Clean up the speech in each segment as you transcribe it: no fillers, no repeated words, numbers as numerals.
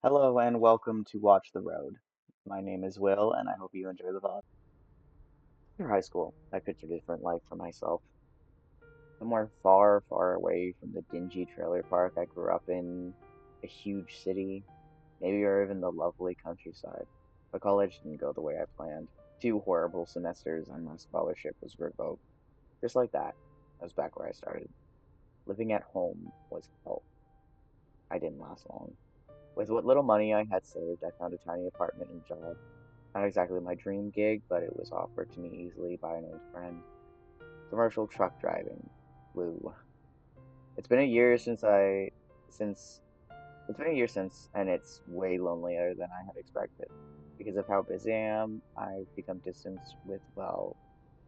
Hello and welcome to Watch the Road. My name is Will, and I hope you enjoy the vlog. After high school, I pictured a different life for myself. Somewhere far, far away from the dingy trailer park I grew up in, a huge city, maybe or even the lovely countryside. But college didn't go the way I planned. 2 horrible semesters and my scholarship was revoked. Just like that, I was back where I started. Living at home was hell. I didn't last long. With what little money I had saved, I found a tiny apartment and job. Not exactly my dream gig, but it was offered to me easily by an old friend. Commercial truck driving. Woo. It's been a year since it's been a year since and it's way lonelier than I had expected. Because of how busy I am, I've become distant with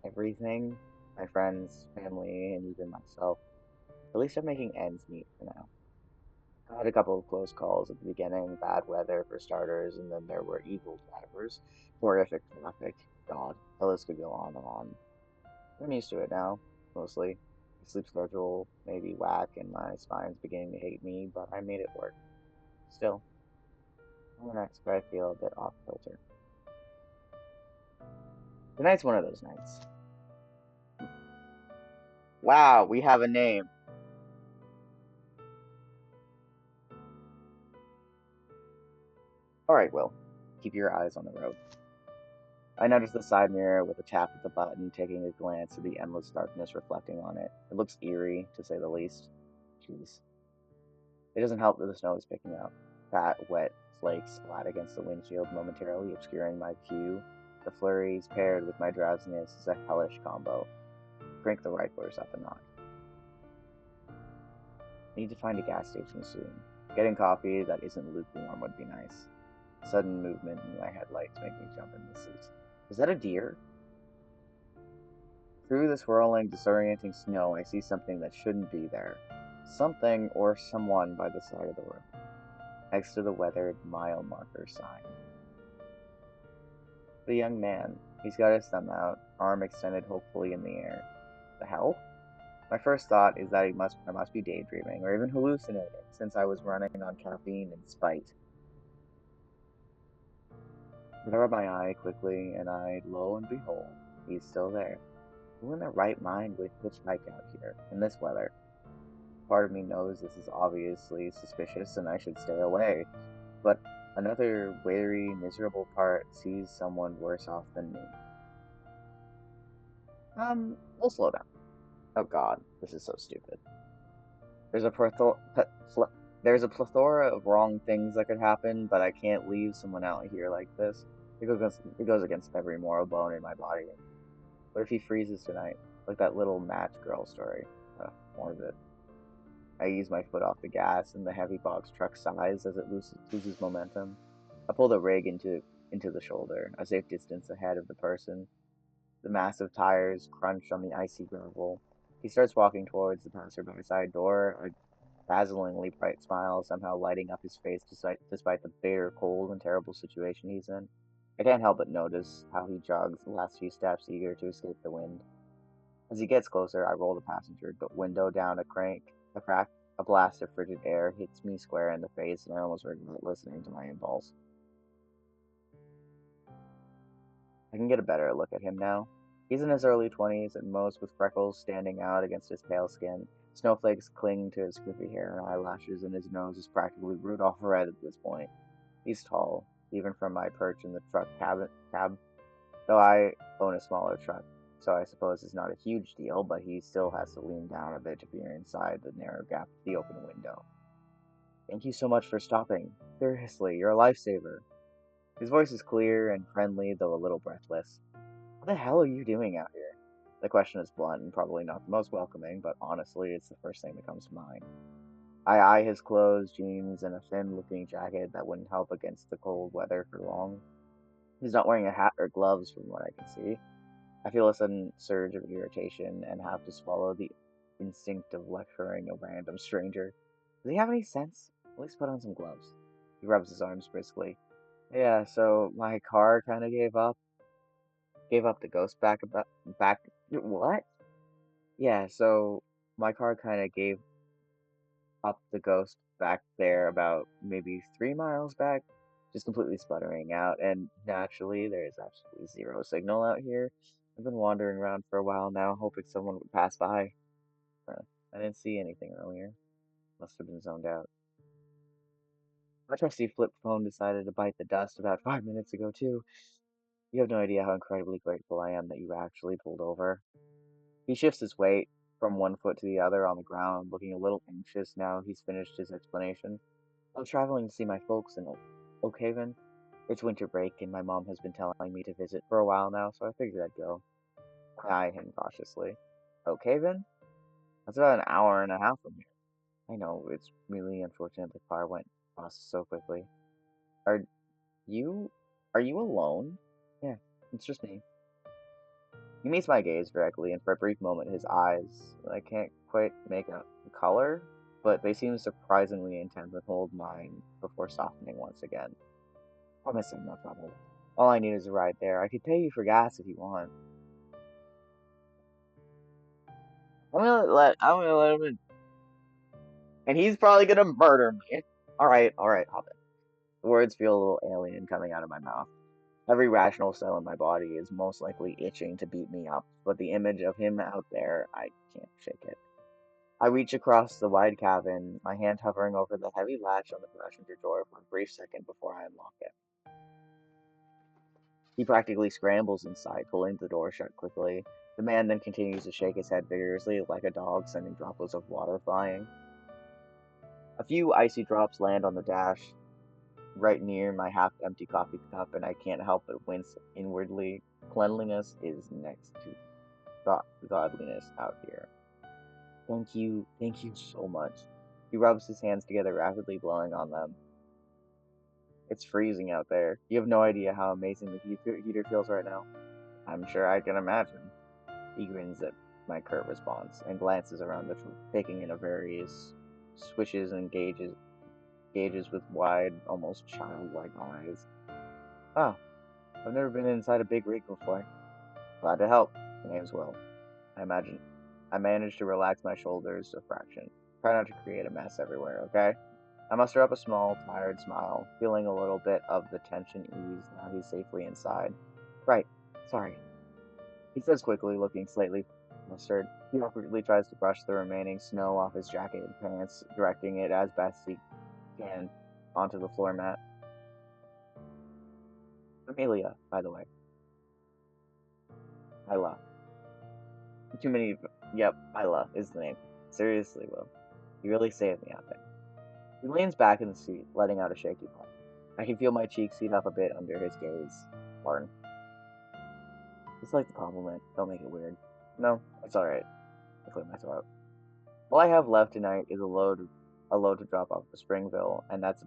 everything. My friends, family, and even myself. At least I'm making ends meet for now. I had a couple of close calls at the beginning, bad weather for starters, and then there were evil drivers, horrific traffic. God, the list could go on and on. I'm used to it now, mostly. My sleep schedule may be whack and my spine's beginning to hate me, but I made it work. Still, on the next I feel a bit off kilter. Tonight's one of those nights. Wow, we have a name. Alright, Will. Keep your eyes on the road. I noticed the side mirror with a tap at the button, taking a glance at the endless darkness reflecting on it. It looks eerie, to say the least. Jeez. It doesn't help that the snow is picking up. Fat, wet flakes splat against the windshield, momentarily obscuring my view. The flurries, paired with my drowsiness, is a hellish combo. Crank the riflers up a notch. Need to find a gas station soon. Getting coffee that isn't lukewarm would be nice. Sudden movement in my headlights make me jump in the seat. Is that a deer? Through the swirling, disorienting snow, I see something that shouldn't be there. Something or someone by the side of the road, next to the weathered mile marker sign. The young man. He's got his thumb out, arm extended hopefully in the air. The hell? My first thought is that I must be daydreaming or even hallucinating, since I was running on caffeine and spite. I rub my eye quickly, and lo and behold, he's still there. Who in their right mind would hitchhike out here, in this weather? Part of me knows this is obviously suspicious and I should stay away, but another wary, miserable part sees someone worse off than me. We'll slow down. Oh god, this is so stupid. There's a there's a plethora of wrong things that could happen, but I can't leave someone out here like this. It goes against every moral bone in my body. What if he freezes tonight? Like that little match girl story. More of it. I ease my foot off the gas, and the heavy box truck sighs as it loses momentum. I pull the rig into the shoulder, a safe distance ahead of the person. The massive tires crunch on the icy gravel. He starts walking towards the passerby side door, a dazzlingly bright smile somehow lighting up his face despite the bitter cold and terrible situation he's in. I can't help but notice how he jogs the last few steps, eager to escape the wind. As he gets closer, I roll the passenger window down a crack. A blast of frigid air hits me square in the face, and I almost regret listening to my impulse. I can get a better look at him now. He's in his early 20s, at most, with freckles standing out against his pale skin. Snowflakes cling to his crispy hair and eyelashes, and his nose is practically Rudolph red at this point. He's tall, even from my perch in the cab, though I own a smaller truck, so I suppose it's not a huge deal, but he still has to lean down a bit to peer inside the narrow gap of the open window. Thank you so much for stopping. Seriously, you're a lifesaver. His voice is clear and friendly, though a little breathless. What the hell are you doing out here? The question is blunt and probably not the most welcoming, but honestly, it's the first thing that comes to mind. I eye his clothes, jeans, and a thin-looking jacket that wouldn't help against the cold weather for long. He's not wearing a hat or gloves from what I can see. I feel a sudden surge of irritation and have to swallow the instinct of lecturing a random stranger. Does he have any sense? At least put on some gloves. He rubs his arms briskly. Yeah, so my car kind of gave up the ghost back. What? Yeah, so my car kind of Popped the ghost back there about maybe 3 miles back, just completely sputtering out, and naturally there is absolutely zero signal out here. I've been wandering around for a while now, hoping someone would pass by. Uh, I didn't see anything earlier. Must have been zoned out. My trusty flip phone decided to bite the dust about 5 minutes ago, too. You have no idea how incredibly grateful I am that you actually pulled over. He shifts his weight from one foot to the other on the ground, looking a little anxious now he's finished his explanation. I'm traveling to see my folks in Oak Haven. It's winter break, and my mom has been telling me to visit for a while now, so I figured I'd go. I eye him cautiously. Oak Haven? That's about an hour and a half from here. I know, it's really unfortunate the car went past so quickly. Are you... are you alone? Yeah, it's just me. He meets my gaze directly, and for a brief moment his eyes, I can't quite make out the color, but they seem surprisingly intent and hold mine before softening once again. Promising, no trouble. All I need is a ride there. I could pay you for gas if you want. I'm gonna let him in. And he's probably gonna murder me. Alright, hop in. The words feel a little alien coming out of my mouth. Every rational cell in my body is most likely itching to beat me up, but the image of him out there, I can't shake it. I reach across the wide cabin, my hand hovering over the heavy latch on the passenger door for a brief second before I unlock it. He practically scrambles inside, pulling the door shut quickly. The man then continues to shake his head vigorously, like a dog sending droplets of water flying. A few icy drops land on the dash, right near my half-empty coffee cup, and I can't help but wince inwardly. Cleanliness is next to godliness out here. Thank you so much. He rubs his hands together, rapidly blowing on them. It's freezing out there. You have no idea how amazing the heater feels right now. I'm sure I can imagine. He grins at my curt response and glances around the troop, taking in a various swishes and gauges with wide, almost childlike eyes. Ah, I've never been inside a big rig before. Glad to help. My name's Will. I managed to relax my shoulders a fraction. Try not to create a mess everywhere, okay? I muster up a small, tired smile, feeling a little bit of the tension ease now he's safely inside. Right, sorry, he says quickly, looking slightly flustered. He awkwardly tries to brush the remaining snow off his jacket and pants, directing it as best he can onto the floor mat. Amelia, by the way. Isla. Too many. Yep, Isla is the name. Seriously, Will. You really saved me out there. He leans back in the seat, letting out a shaky puff. I can feel my cheeks heat up a bit under his gaze. Pardon. It's like the compliment. Don't make it weird. No, it's alright. I clear my throat. All I have left tonight is a load to drop off to Springville, and that's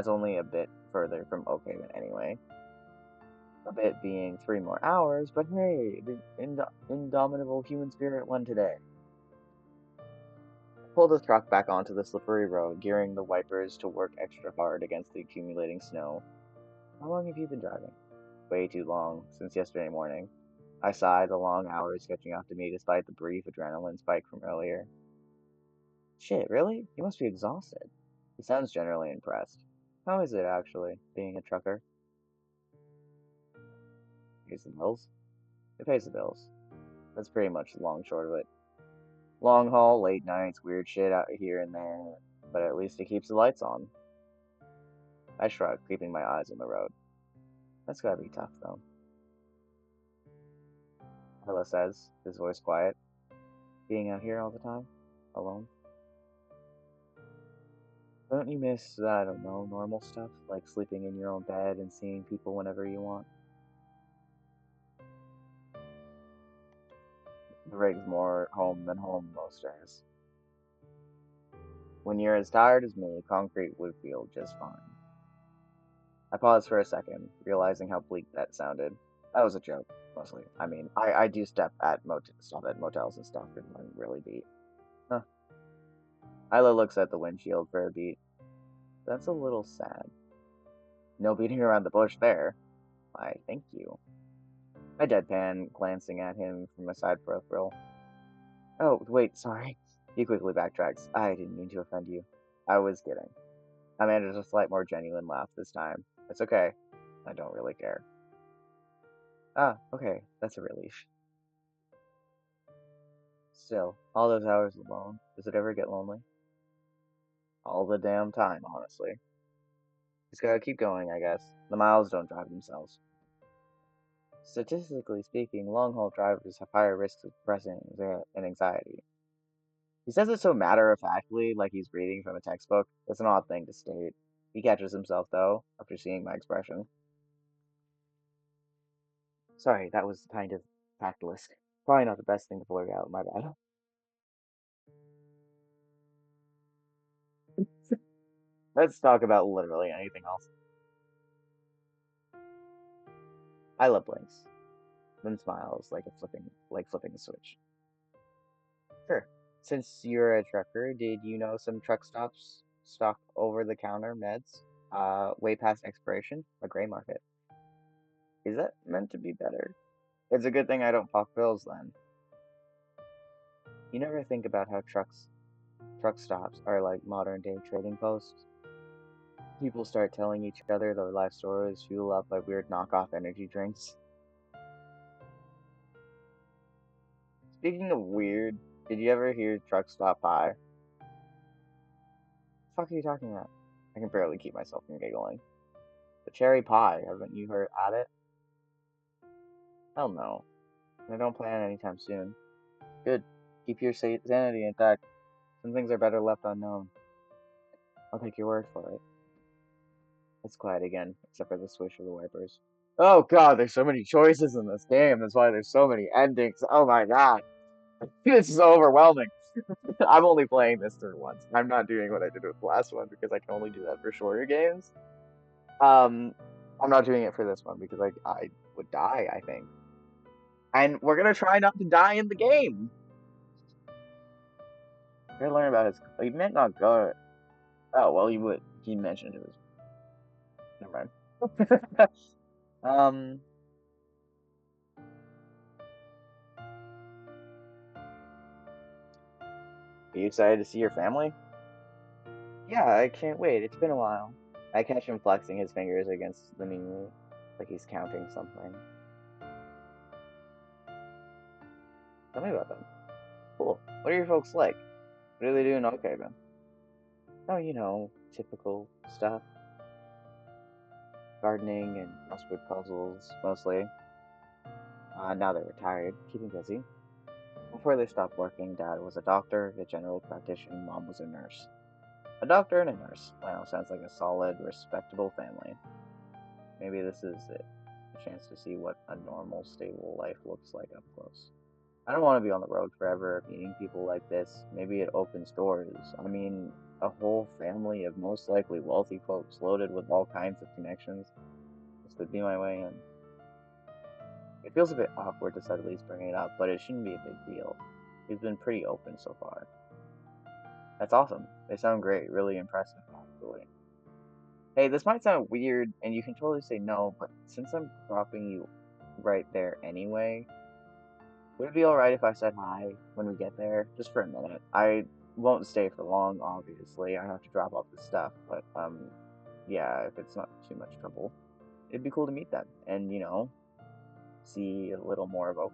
only a bit further from Oak Haven anyway. A bit being 3 more hours, but hey, the indomitable human spirit won today. I pull the truck back onto the slippery road, gearing the wipers to work extra hard against the accumulating snow. How long have you been driving? Way too long, since yesterday morning. I sigh, the long hours catching up to me despite the brief adrenaline spike from earlier. Shit, really? You must be exhausted. He sounds generally impressed. How is it, actually, being a trucker? Pays the bills? It pays the bills. That's pretty much the long short of it. Long haul, late nights, weird shit out here and there, but at least it keeps the lights on. I shrug, keeping my eyes on the road. That's gotta be tough, though. Hilla says, his voice quiet. Being out here all the time? Alone? Don't you miss, I don't know, normal stuff? Like sleeping in your own bed and seeing people whenever you want? The rig's more home than home most days. When you're as tired as me, concrete would feel just fine. I paused for a second, realizing how bleak that sounded. That was a joke, mostly. I mean, I do stop at motels and stuff, and I'm really beat. Huh. Isla looks at the windshield for a beat. That's a little sad. No beating around the bush there. Why, thank you. I deadpan, glancing at him from a side peripheral. Oh, wait, sorry. He quickly backtracks. I didn't mean to offend you. I was kidding. I managed a slight more genuine laugh this time. It's okay. I don't really care. Ah, okay. That's a relief. Still, all those hours alone, does it ever get lonely? All the damn time, honestly. Just gotta keep going, I guess. The miles don't drive themselves. Statistically speaking, long-haul drivers have higher risks of depression and anxiety. He says it so matter-of-factly, like he's reading from a textbook. It's an odd thing to state. He catches himself, though, after seeing my expression. Sorry, that was kind of tactless. Probably not the best thing to blurt out, my bad. Let's talk about literally anything else. Isla blinks, then smiles like flipping a switch. Sure. Since you're a trucker, did you know some truck stops stock over-the-counter meds? Way past expiration? A gray market. Is that meant to be better? It's a good thing I don't pop pills then. You never think about how truck stops are like modern day trading posts. People start telling each other their life stories, fueled up by weird knockoff energy drinks. Speaking of weird, did you ever hear truck stop pie? The fuck are you talking about? I can barely keep myself from giggling. The cherry pie, haven't you heard at it? Hell no. I don't plan anytime soon. Good. Keep your sanity intact. Some things are better left unknown. I'll take your word for it. It's quiet again, except for the swish of the wipers. Oh god, there's so many choices in this game. That's why there's so many endings. Oh my god. This is so overwhelming. I'm only playing this through once. I'm not doing what I did with the last one because I can only do that for shorter games. Um, I'm not doing it for this one because I would die, I think. And we're gonna try not to die in the game. We're gonna learn about his. He meant not go. Oh well, he would. He mentioned it was. Never mind. um. Are you excited to see your family? Yeah, I can't wait. It's been a while. I catch him flexing his fingers against the knee, like he's counting something. Tell me about them. Cool. What are your folks like? What are they doing? Okay, then. Oh, typical stuff. Gardening and crossword puzzles, mostly. Now they're retired, keeping busy. Before they stopped working, Dad was a doctor, a general practitioner, Mom was a nurse. A doctor and a nurse. Wow, sounds like a solid, respectable family. Maybe this is it. A chance to see what a normal, stable life looks like up close. I don't want to be on the road forever, meeting people like this. Maybe it opens doors. I mean, a whole family of most likely wealthy folks loaded with all kinds of connections. This would be my way in. It feels a bit awkward to suddenly bring it up, but it shouldn't be a big deal. He's been pretty open so far. That's awesome. They sound great, really impressive, actually. Hey, this might sound weird, and you can totally say no, but since I'm dropping you right there anyway, would it be alright if I said hi when we get there? Just for a minute. I won't stay for long, obviously. I have to drop off the stuff, but, yeah, if it's not too much trouble. It'd be cool to meet them, and, see a little more of Oak.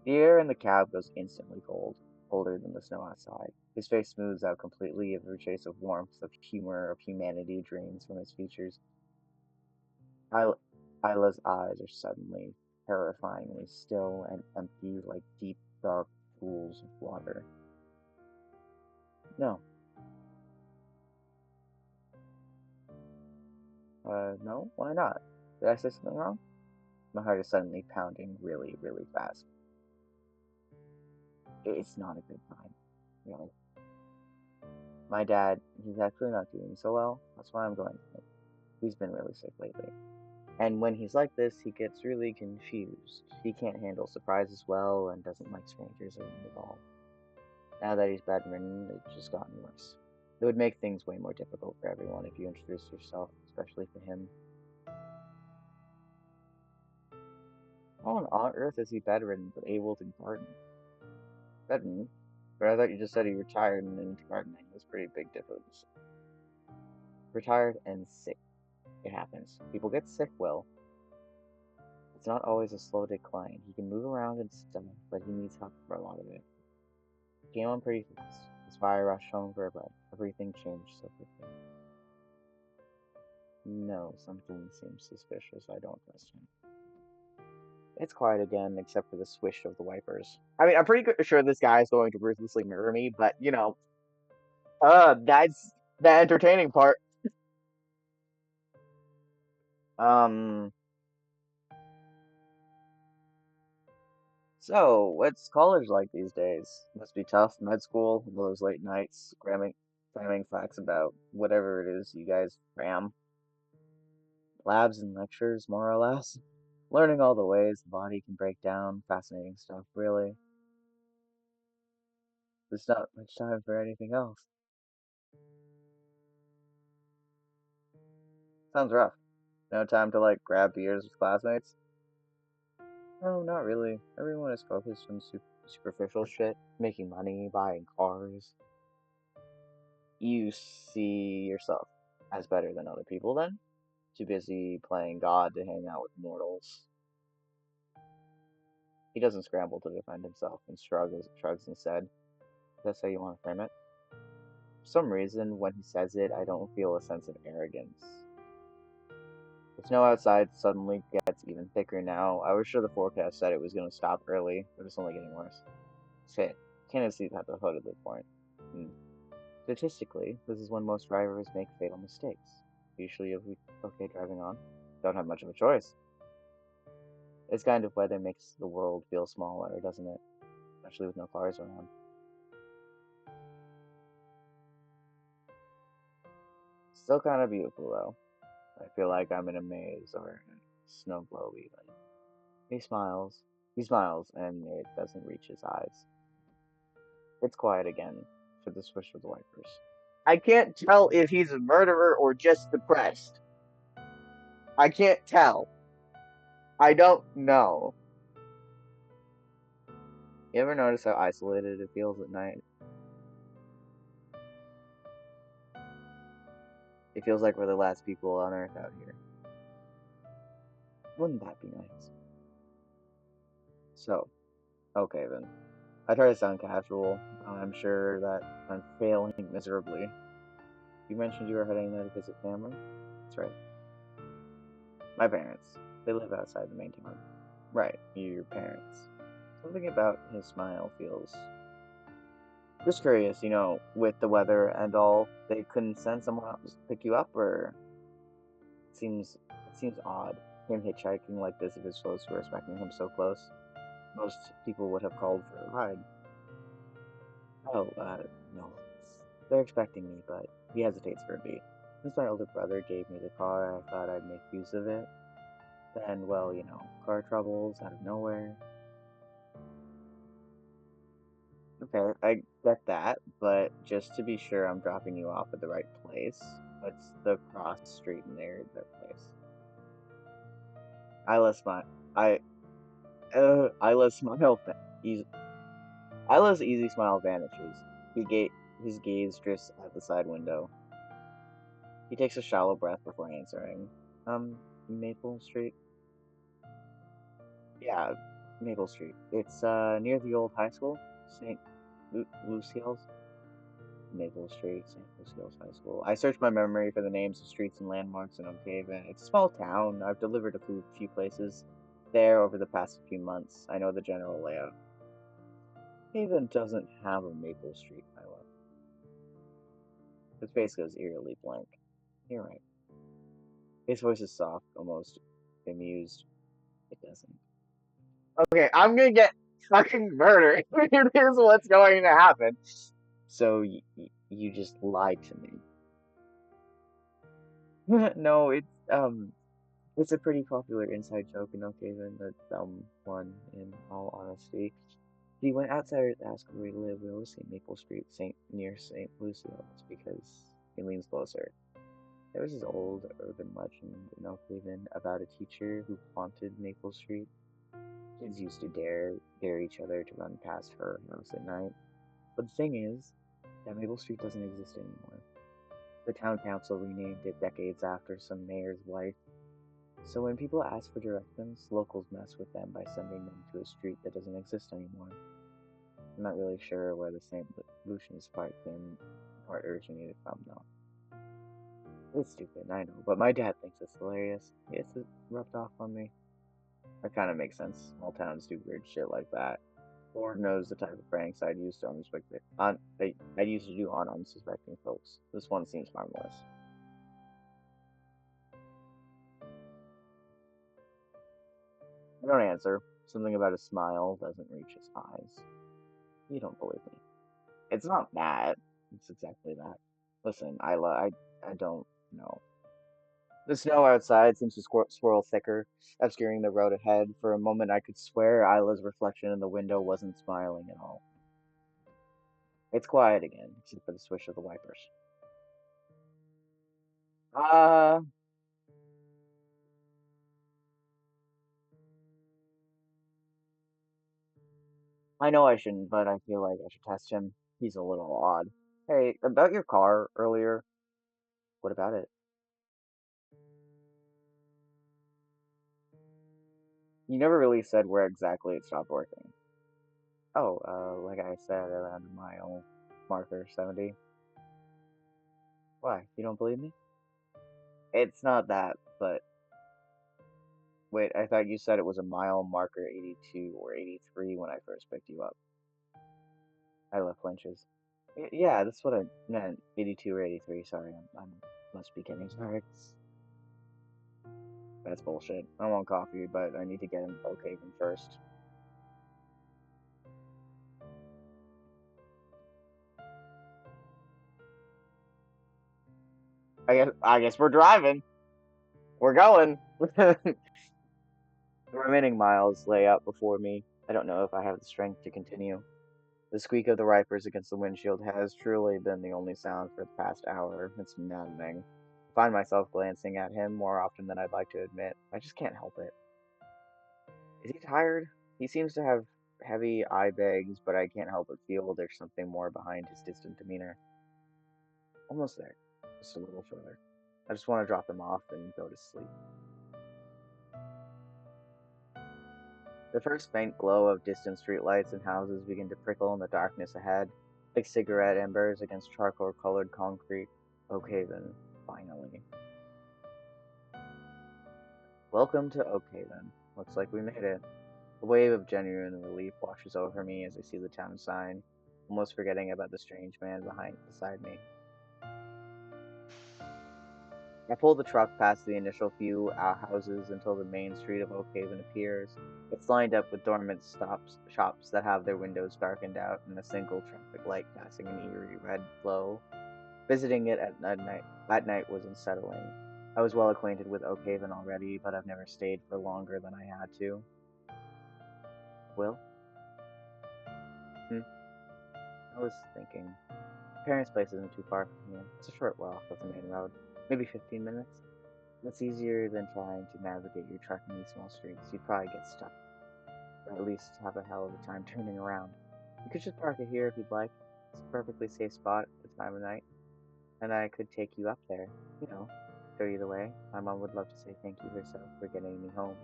The air in the cab goes instantly cold, colder than the snow outside. His face smooths out completely, every trace of warmth, of humor, of humanity drains from his features. Isla's eyes are suddenly terrifyingly still and empty like deep, dark pools of water. No. No? Why not? Did I say something wrong? My heart is suddenly pounding really, really fast. It's not a good time, really. My dad, he's actually not doing so well. That's why I'm going to him. He's been really sick lately. And when he's like this, he gets really confused. He can't handle surprises well and doesn't like strangers around at all. Now that he's bedridden, it's just gotten worse. It would make things way more difficult for everyone if you introduced yourself, especially for him. How on earth is he bedridden but able to garden? Bedridden? But I thought you just said he retired and into gardening. That's a pretty big difference. Retired and sick. It happens. People get sick, Will. It's not always a slow decline. He can move around and stuff, but he needs help for a lot of it. He came on pretty fast. That's why I rushed home for a bed. Everything changed so quickly. No, something seems suspicious. I don't trust him. It's quiet again, except for the swish of the wipers. I mean, I'm pretty sure this guy is going to ruthlessly murder me, but that's the entertaining part. Um, so what's college like these days? Must be tough. Med school, all those late nights, cramming facts about whatever it is you guys cram. Labs and lectures, more or less. Learning all the ways the body can break down. Fascinating stuff, really. There's not much time for anything else. Sounds rough. No time to like grab beers with classmates? No, not really. Everyone is focused on superficial shit, making money, buying cars. You see yourself as better than other people then? Too busy playing God to hang out with mortals. He doesn't scramble to defend himself and shrugs instead. That's how you want to frame it? For some reason, when he says it, I don't feel a sense of arrogance. The snow outside suddenly gets even thicker now. I was sure the forecast said it was going to stop early, but it's only getting worse. Shit, can't see at the hood at this point. Hmm. Statistically, this is when most drivers make fatal mistakes. Usually you'll be okay driving on. Don't have much of a choice. This kind of weather makes the world feel smaller, doesn't it? Especially with no cars around. Still kind of beautiful though. I feel like I'm in a maze or in a snow globe even. He smiles. He smiles, and it doesn't reach his eyes. It's quiet again for the swish of the wipers. I can't tell if he's a murderer or just depressed. I can't tell. I don't know. You ever notice how isolated it feels at night? It feels like we're the last people on Earth out here. Wouldn't that be nice? So, okay then. I try to sound casual. I'm sure that I'm failing miserably. You mentioned you were heading there to visit family? That's right. My parents. They live outside the main town. Right, your parents. Something about his smile feels just curious, with the weather and all, they couldn't send someone else to pick you up, or it seems odd. Him hitchhiking like this if his close were expecting him so close. Most people would have called for a ride. Oh, no. They're expecting me, but he hesitates for a beat. Since my older brother gave me the car, I thought I'd make use of it. Then, well, car troubles out of nowhere. Okay, I get that, but just to be sure I'm dropping you off at the right place, what's the cross street near their place? Isla's smile. I Isla's smile. Easy, Isla's easy smile vanishes. His gaze drifts out the side window. He takes a shallow breath before answering. Maple Street. Yeah, Maple Street. It's near the old high school, St. Lucille's. Maple Street, St. Lucille's High School. I searched my memory for the names of streets and landmarks in Oakhaven. It's a small town. I've delivered a few places there over the past few months. I know the general layout. Haven doesn't have a Maple Street pilot. His face goes eerily blank. You're right. His voice is soft, almost amused. It doesn't. Okay, I'm gonna get fucking murdered. Here's what's going to happen. So you just lied to me. No, it's a pretty popular inside joke in Oakhaven, a dumb one, in all honesty. He went outside to ask where we live. We always say Maple Street, near St. Lucio's, because he leans closer. There was this old urban legend in Oakhaven about a teacher who haunted Maple Street. Kids used to dare each other to run past her house at night. But the thing is, that Maple Street doesn't exist anymore. The town council renamed it decades after some mayor's wife. So when people ask for directions, locals mess with them by sending them to a street that doesn't exist anymore. I'm not really sure where the St. Lucian's Park came or originated from, though. It's stupid, I know, but my dad thinks it's hilarious. He gets it rubbed off on me. That kind of makes sense. Small towns do weird shit like that. Lord knows the type of pranks I'd use to I'd used to do on unsuspecting folks. This one seems harmless. I don't answer. Something about his smile doesn't reach his eyes. You don't believe me. It's not that. It's exactly that. Listen, Isla, I don't know. The snow outside seems to swirl thicker, obscuring the road ahead. For a moment, I could swear Isla's reflection in the window wasn't smiling at all. It's quiet again, except for the swish of the wipers. Uh, I know I shouldn't, but I feel like I should test him. He's a little odd. Hey, about your car earlier, what about it? You never really said where exactly it stopped working. Oh, like I said, around a mile marker 70. Why? You don't believe me? It's not that, but wait, I thought you said it was a mile marker 82 or 83 when I first picked you up. I left flinches. Yeah, that's what I meant. 82 or 83. Sorry, I'm must be getting smart. That's bullshit. I want coffee, but I need to get him Oakhaven first. I guess we're driving. We're going. The remaining miles lay out before me. I don't know if I have the strength to continue. The squeak of the wipers against the windshield has truly been the only sound for the past hour. It's maddening. I find myself glancing at him more often than I'd like to admit. I just can't help it. Is he tired? He seems to have heavy eye bags, but I can't help but feel there's something more behind his distant demeanor. Almost there. Just a little further. I just want to drop him off and go to sleep. The first faint glow of distant streetlights and houses begin to prickle in the darkness ahead, like cigarette embers against charcoal-colored concrete. Oakhaven, finally. Welcome to Oakhaven. Looks like we made it. A wave of genuine relief washes over me as I see the town sign, almost forgetting about the strange man beside me. I pull the truck past the initial few outhouses until the main street of Oakhaven appears. It's lined up with dormant shops that have their windows darkened out and a single traffic light casting an eerie red glow. Visiting it at night was unsettling. I was well acquainted with Oakhaven already, but I've never stayed for longer than I had to. Will? Hmm? I was thinking. Parents' place isn't too far from here. It's a short walk off the main road. Maybe 15 minutes. It's easier than trying to navigate your truck in these small streets. You'd probably get stuck, or at least have a hell of a time turning around. You could just park it here if you'd like. It's a perfectly safe spot at the time of night, and I could take you up there. You know, show you the way. My mom would love to say thank you herself for getting me home.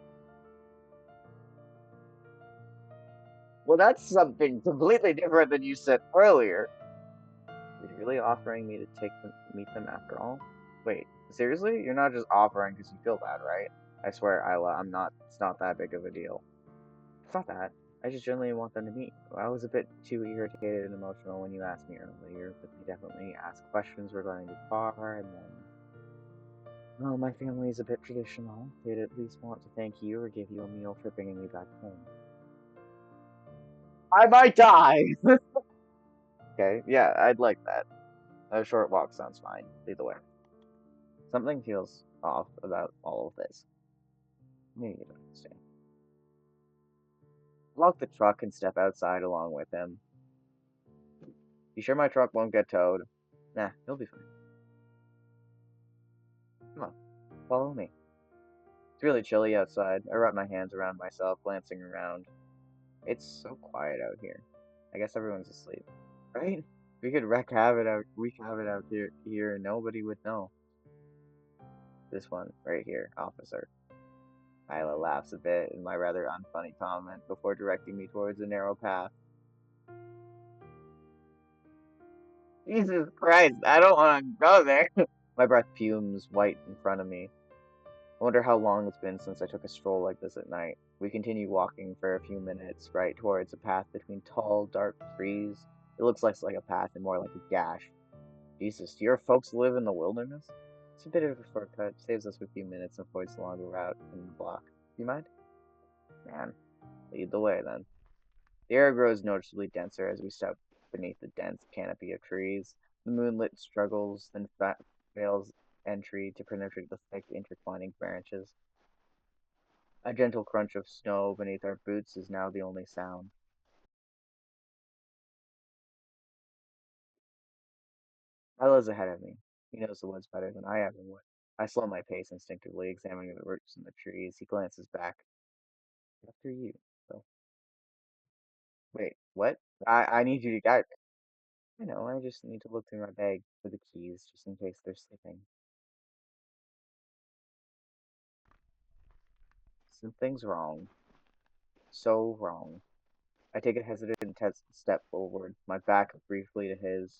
Well, that's something completely different than you said earlier. You're really offering me to meet them after all? Wait, seriously? You're not just offering because you feel bad, right? I swear, Isla, I'm not. It's not that big of a deal. It's not that. I just generally want them to meet. I was a bit too irritated and emotional when you asked me earlier, but they definitely asked questions regarding the car, and then, well, my family is a bit traditional. They'd at least want to thank you or give you a meal for bringing me back home. I might die! Okay, yeah, I'd like that. A short walk sounds fine, either way. Something feels off about all of this. Maybe you don't understand. Lock the truck and step outside along with him. You sure my truck won't get towed? Nah, he'll be fine. Come on, follow me. It's really chilly outside. I wrap my hands around myself, glancing around. It's so quiet out here. I guess everyone's asleep. right? Wreak havoc out here, and nobody would know. This one right here, officer. Isla laughs a bit in my rather unfunny comment before directing me towards a narrow path. Jesus Christ, I don't want to go there. My breath fumes white in front of me. I wonder how long it's been since I took a stroll like this at night. We continue walking for a few minutes, right towards a path between tall, dark trees. It looks less like a path and more like a gash. Jesus, do your folks live in the wilderness? It's a bit of a shortcut, saves us a few minutes and avoids the longer route in the block. Do you mind? Man, lead the way then. The air grows noticeably denser as we step beneath the dense canopy of trees. The moonlit struggles, then fails entry to penetrate the thick, intertwining branches. A gentle crunch of snow beneath our boots is now the only sound. Ella's ahead of me. He knows the woods better than I ever would. I slow my pace instinctively, examining the roots in the trees. He glances back. After you. So, wait, what? I need you to guide me. I know, I just need to look through my bag for the keys, just in case they're slipping. Something's wrong. So wrong. I take a hesitant step forward, my back briefly to his.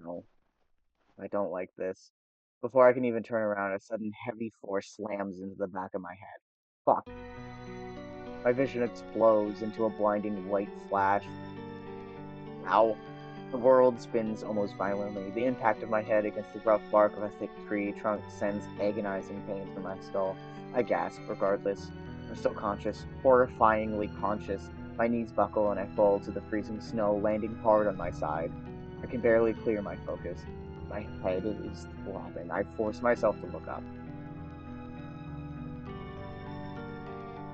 No, I don't like this. Before I can even turn around, a sudden heavy force slams into the back of my head. Fuck. My vision explodes into a blinding white flash. Ow. The world spins almost violently. The impact of my head against the rough bark of a thick tree trunk sends agonizing pain through my skull. I gasp, regardless. I'm still conscious, horrifyingly conscious. My knees buckle and I fall to the freezing snow, landing hard on my side. I can barely clear my focus. My head is throbbing. I force myself to look up.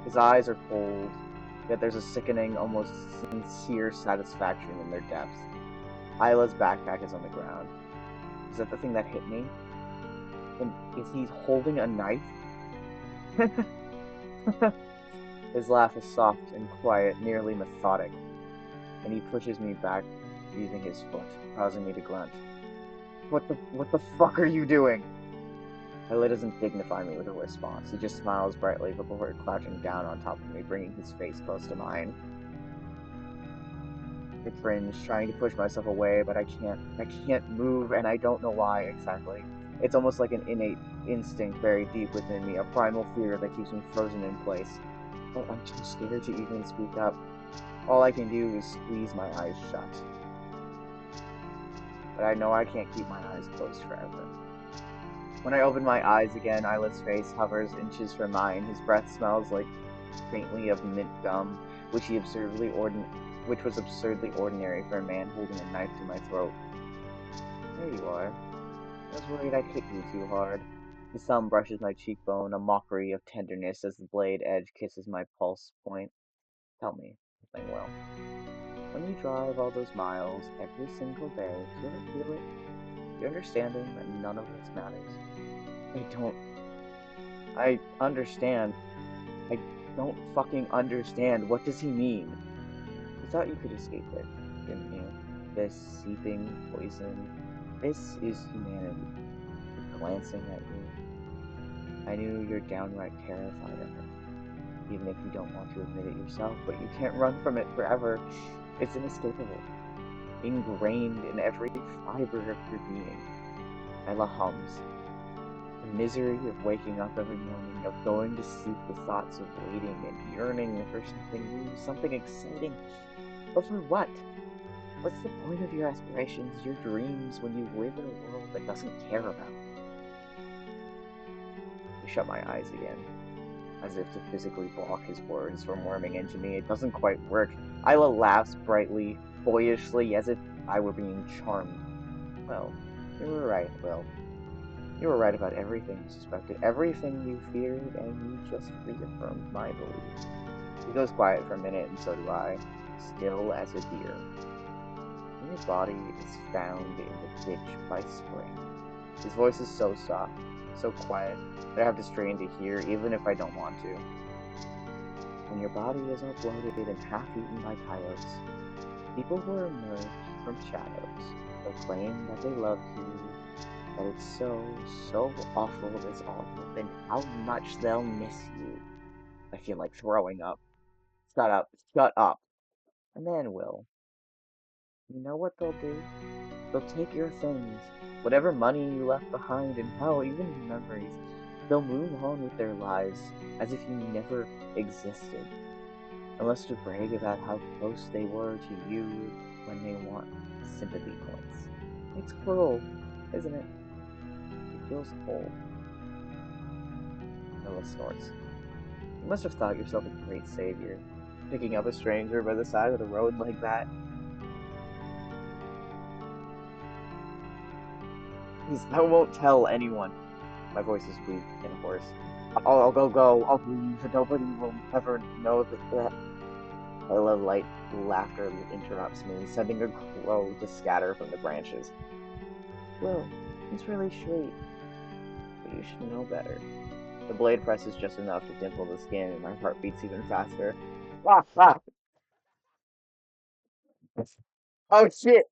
His eyes are cold, yet there's a sickening, almost sincere satisfaction in their depths. Isla's backpack is on the ground. Is that the thing that hit me? And is he holding a knife? His laugh is soft and quiet, nearly methodic, and he pushes me back using his foot, causing me to grunt. What the fuck are you doing? Ila doesn't dignify me with a response. He just smiles brightly before crouching down on top of me, bringing his face close to mine. I cringe, trying to push myself away, but I can't. I can't move, and I don't know why exactly. It's almost like an innate instinct buried deep within me, a primal fear that keeps me frozen in place. But I'm too scared to even speak up. All I can do is squeeze my eyes shut. But I know I can't keep my eyes closed forever. When I open my eyes again, Isla's face hovers inches from mine. His breath smells like faintly of mint gum, which was absurdly ordinary for a man holding a knife to my throat. There you are. I was worried I'd hit you too hard. His thumb brushes my cheekbone, a mockery of tenderness as the blade edge kisses my pulse point. Tell me, something will. When you drive all those miles every single day, do you ever feel it? You're understanding that none of this matters. I don't. I understand. I don't fucking understand. What does he mean? You thought you could escape it, didn't you? This seeping poison. This is humanity. Glancing at you. I knew you're downright terrified of it. Even if you don't want to admit it yourself, but you can't run from it forever. It's inescapable. Ingrained in every fiber of your being. Ella hums. The misery of waking up every morning, of going to sleep with thoughts of waiting and yearning for something new, something exciting. But for what? What's the point of your aspirations, your dreams, when you live in a world that doesn't care about you? I shut my eyes again, as if to physically block his words from worming into me. It doesn't quite work. Isla laughs brightly, boyishly, as if I were being charmed. Well, you were right, Will. You were right about everything you suspected, everything you feared, and you just reaffirmed my belief. He goes quiet for a minute, and so do I, still as a deer. And your body is found in the ditch by spring. His voice is so soft, so quiet, that I have to strain to hear, even if I don't want to. when your body is all bloated and half eaten by coyotes, people will emerge from shadows. They'll claim that they love you, that it's so awful, this awful, and how much they'll miss you. I feel like throwing up. Shut up, shut up. And then, Will, you know what they'll do? They'll take your things, whatever money you left behind, and hell, even your memories. They'll move on with their lives as if you never existed, unless to brag about how close they were to you when they want sympathy points. It's cruel, isn't it? It feels cold. Noah snorts. You must have thought yourself a great savior, picking up a stranger by the side of the road like that. Please, I won't tell anyone. My voice is weak and hoarse. I'll go. I'll leave. Nobody will ever know that. A light laughter interrupts me, sending a crow to scatter from the branches. Will, he's really sweet, but you should know better. The blade presses just enough to dimple the skin, and my heart beats even faster. Ah, ah! Oh shit!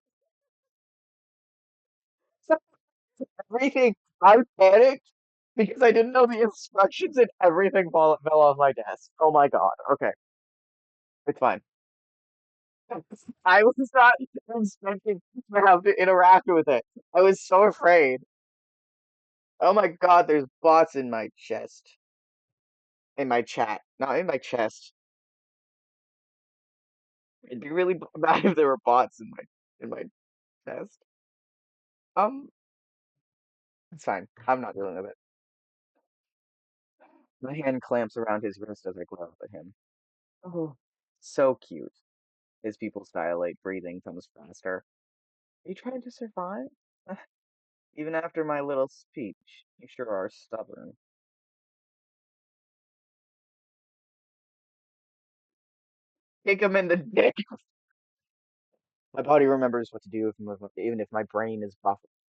Everything! I panicked because I didn't know the instructions and everything fell off my desk. Oh my god. Okay, it's fine. I was not expecting to have to interact with it. I was so afraid. Oh my god, there's bots in my chest. In my chat. Not in my chest. It'd be really bad if there were bots in my chest. Um, it's fine. I'm not dealing with it. My hand clamps around his wrist as I glare up at him. Oh, so cute. His pupils dilate, breathing comes faster. Are you trying to survive? Even after my little speech, you sure are stubborn. Kick him in the dick! My body remembers what to do even if my brain is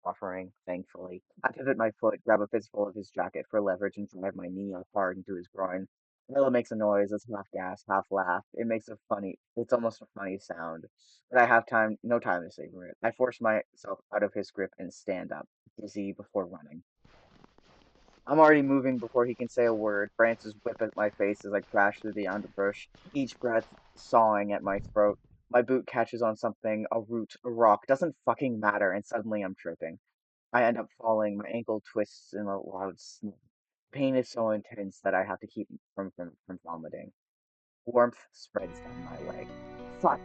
buffering, thankfully. I pivot my foot, grab a fistful of his jacket for leverage, and drive my knee up hard into his groin. Ella makes a noise that's half gasp, half laugh. It's almost a funny sound. But I have no time to savor it. I force myself out of his grip and stand up, dizzy before running. I'm already moving before he can say a word. Branches whip at my face as I crash through the underbrush, each breath sawing at my throat. My boot catches on something, a root, a rock, doesn't fucking matter, and suddenly I'm tripping. I end up falling, my ankle twists in a loud snap. Pain is so intense that I have to keep from vomiting. Warmth spreads down my leg. Fuck!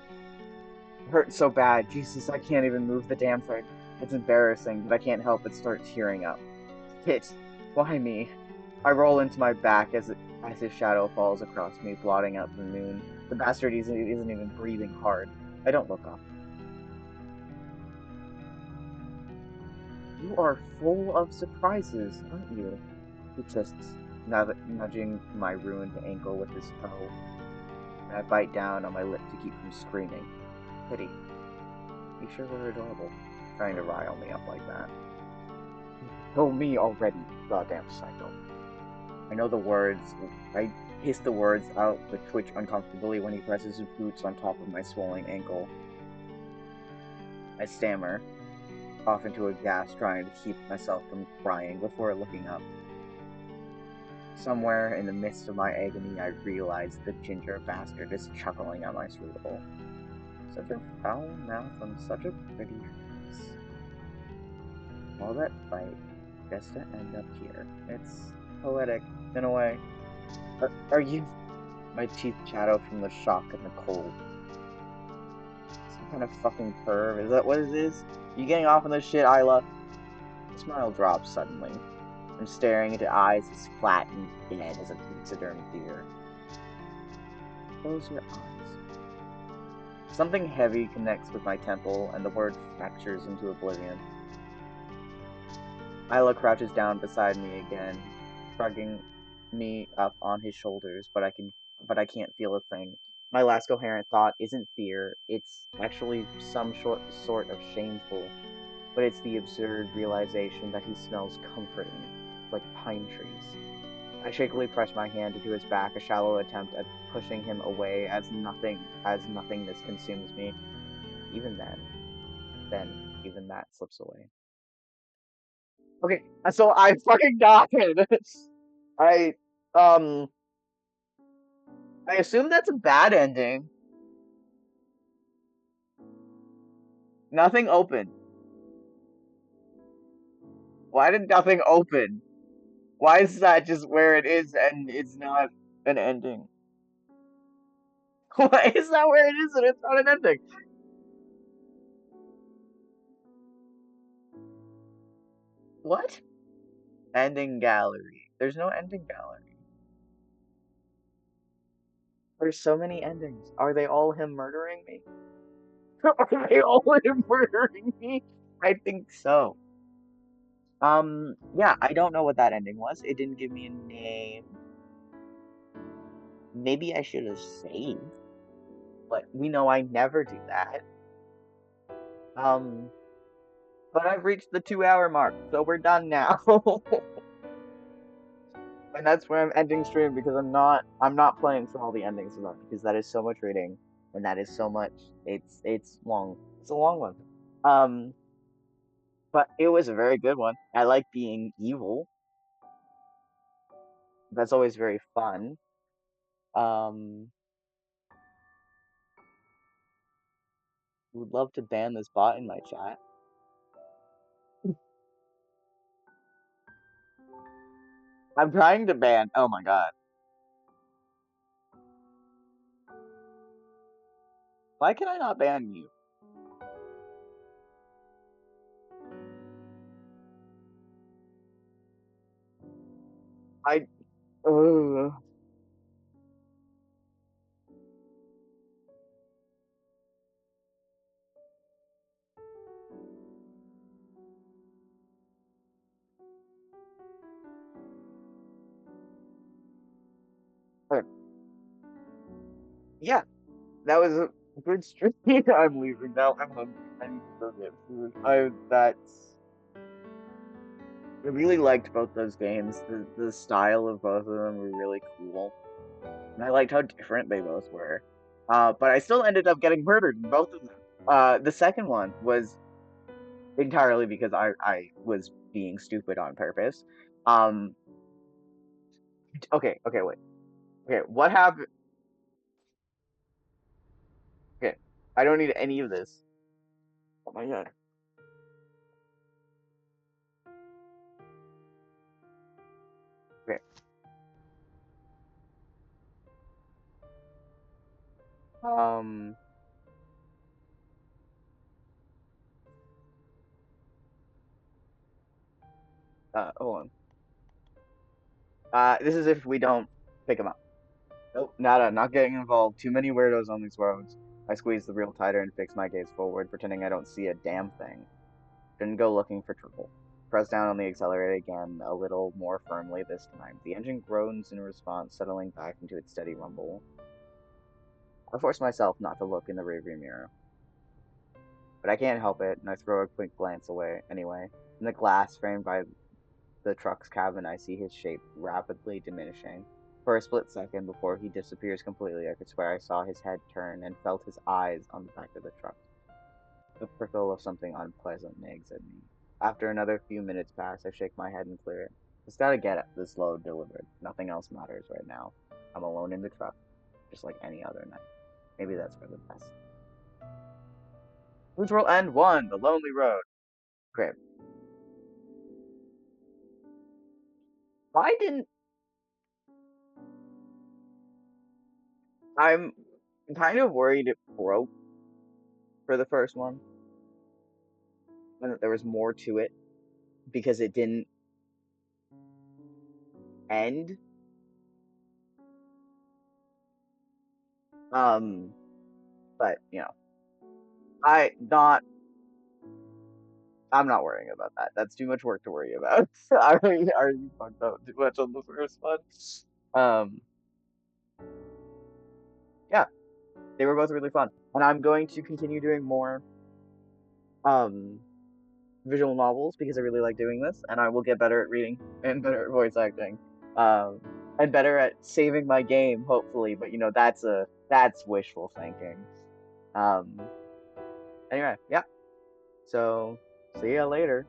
It hurts so bad. Jesus, I can't even move the damn thing. It's embarrassing, but I can't help but start tearing up. Shit! Why me? I roll into my back as his shadow falls across me, blotting out the moon. The bastard isn't even breathing hard. I don't look up. You are full of surprises, aren't you? He twists, nudging my ruined ankle with his toe, and I bite down on my lip to keep from screaming. Pity. You sure were adorable, trying to rile me up like that. Kill me already, goddamn psycho. I know the words. I hiss the words out, but twitch uncomfortably when he presses his boots on top of my swollen ankle. I stammer, off into a gasp, trying to keep myself from crying before looking up. Somewhere in the midst of my agony, I realize the ginger bastard is chuckling at my strudel. Such a foul mouth on such a pretty face. All that fight just to end up here. It's poetic, in a way. Are you? My teeth chatter from the shock and the cold. Some kind of fucking perv. Is that what it is? You getting off on this shit, Isla? The smile drops suddenly. I'm staring into eyes as flat and dead as a taxidermed deer. Close your eyes. Something heavy connects with my temple, and the word fractures into oblivion. Isla crouches down beside me again, shrugging me up on his shoulders, but I can't feel a thing. My last coherent thought isn't fear, it's actually some sort of shameful, but it's the absurd realization that he smells comforting, like pine trees. I shakily pressed my hand into his back, a shallow attempt at pushing him away as nothingness consumes me. Even then, even that slips away. Okay, so I fucking died. I um I assume that's a bad ending. Nothing open. Why did nothing open? Why is that just where it is and it's not an ending? Why is that where it is and it's not an ending? What? Ending gallery. There's no ending gallery. There's so many endings. Are they all him murdering me? Are they all him murdering me? I think so. Yeah, I don't know what that ending was. It didn't give me a name. Maybe I should have saved, but we know I never do that. Um, but I've reached the 2 hour mark, so we're done now. And that's where I'm ending stream because I'm not playing for all the endings of that because that is so much reading and that is so much it's long. It's a long one. Um, but it was a very good one. I like being evil. That's always very fun. Um, would love to ban this bot in my chat. I'm trying to ban. Oh my god. Why can I not ban you? I uh, yeah, that was a good stream. I'm leaving now. I'm hungry. I need to go get food. I really liked both those games. The style of both of them were really cool. And I liked how different they both were. But I still ended up getting murdered in both of them. The second one was entirely because I was being stupid on purpose. Um, okay, wait. Okay, what happened? Okay, I don't need any of this. Oh my god. Okay. Um. Hold on. This is if we don't pick him up. Nope, nada, not getting involved. Too many weirdos on these roads. I squeeze the wheel tighter and fix my gaze forward, pretending I don't see a damn thing. Didn't go looking for trouble. Press down on the accelerator again, a little more firmly this time. The engine groans in response, settling back into its steady rumble. I force myself not to look in the rearview mirror, but I can't help it, and I throw a quick glance away anyway. In the glass framed by the truck's cabin, I see his shape rapidly diminishing. For a split second before he disappears completely, I could swear I saw his head turn and felt his eyes on the back of the truck. The prickle of something unpleasant nags at me. After another few minutes pass, I shake my head and clear it. Just gotta get this load delivered. Nothing else matters right now. I'm alone in the truck, just like any other night. Maybe that's for the best. Neutral End 1, The Lonely Road. Great. Why didn't... I'm kind of worried it broke for the first one, and that there was more to it, because it didn't end. But, I not I'm not worrying about that. That's too much work to worry about. I already fucked up too much on the first one. Um, yeah, they were both really fun, and I'm going to continue doing more um visual novels because I really like doing this, and I will get better at reading and better at voice acting. Um, I'm better at saving my game, hopefully, but that's wishful thinking. Um, anyway, yeah. So see ya later.